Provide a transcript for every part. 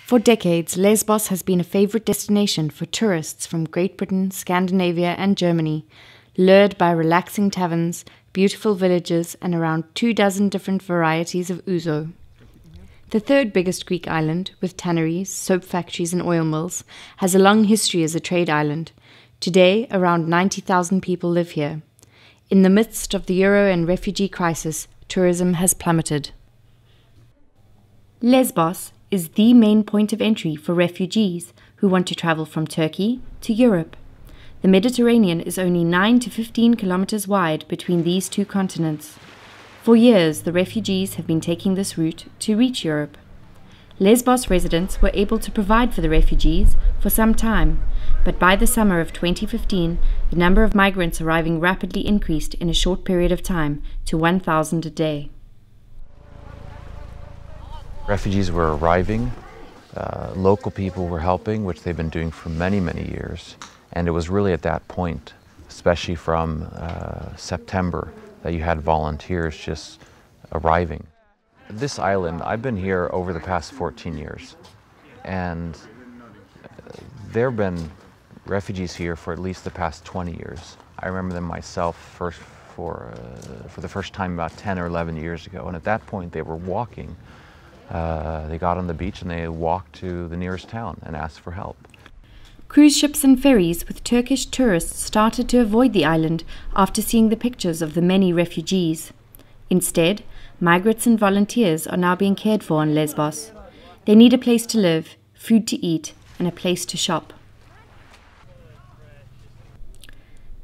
For decades, Lesbos has been a favorite destination for tourists from Great Britain, Scandinavia, and Germany, lured by relaxing taverns, beautiful villages, and around 24 different varieties of ouzo. The third biggest Greek island, with tanneries, soap factories, and oil mills, has a long history as a trade island. Today, around 90,000 people live here. In the midst of the euro and refugee crisis, tourism has plummeted. Lesbos is the main point of entry for refugees who want to travel from Turkey to Europe. The Mediterranean is only 9 to 15 kilometers wide between these two continents. For years, the refugees have been taking this route to reach Europe. Lesbos residents were able to provide for the refugees for some time, but by the summer of 2015, the number of migrants arriving rapidly increased in a short period of time to 1,000 a day. Refugees were arriving, local people were helping, which they've been doing for many, many years. And it was really at that point, especially from September, that you had volunteers just arriving. This island, I've been here over the past 14 years, and there have been refugees here for at least the past 20 years. I remember them myself for the first time about 10 or 11 years ago, and at that point they were walking. They got on the beach and they walked to the nearest town and asked for help. Cruise ships and ferries with Turkish tourists started to avoid the island after seeing the pictures of the many refugees. Instead, migrants and volunteers are now being cared for on Lesbos. They need a place to live, food to eat, and a place to shop.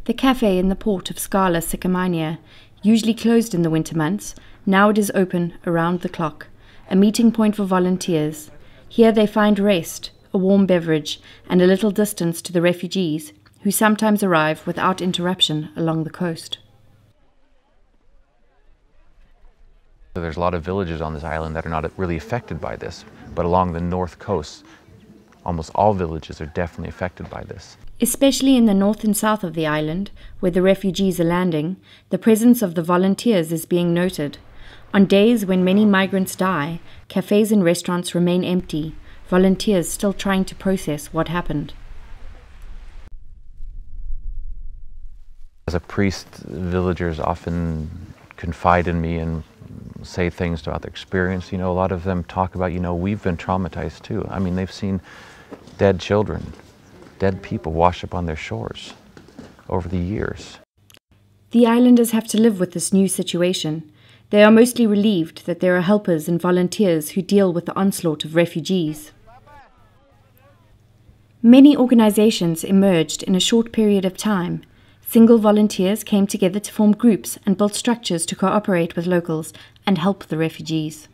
The cafe in the port of Scala Sycamania, usually closed in the winter months, now it is open around the clock, a meeting point for volunteers. Here they find rest, a warm beverage, and a little distance to the refugees, who sometimes arrive without interruption along the coast. There's a lot of villages on this island that are not really affected by this, but along the north coast, almost all villages are definitely affected by this. Especially in the north and south of the island, where the refugees are landing, the presence of the volunteers is being noted. On days when many migrants die, cafes and restaurants remain empty, volunteers still trying to process what happened. As a priest, villagers often confide in me and say things about their experience. A lot of them talk about, we've been traumatized too. I mean, they've seen dead children, dead people wash up on their shores over the years. The islanders have to live with this new situation. They are mostly relieved that there are helpers and volunteers who deal with the onslaught of refugees. Many organizations emerged in a short period of time. Single volunteers came together to form groups and built structures to cooperate with locals and help the refugees.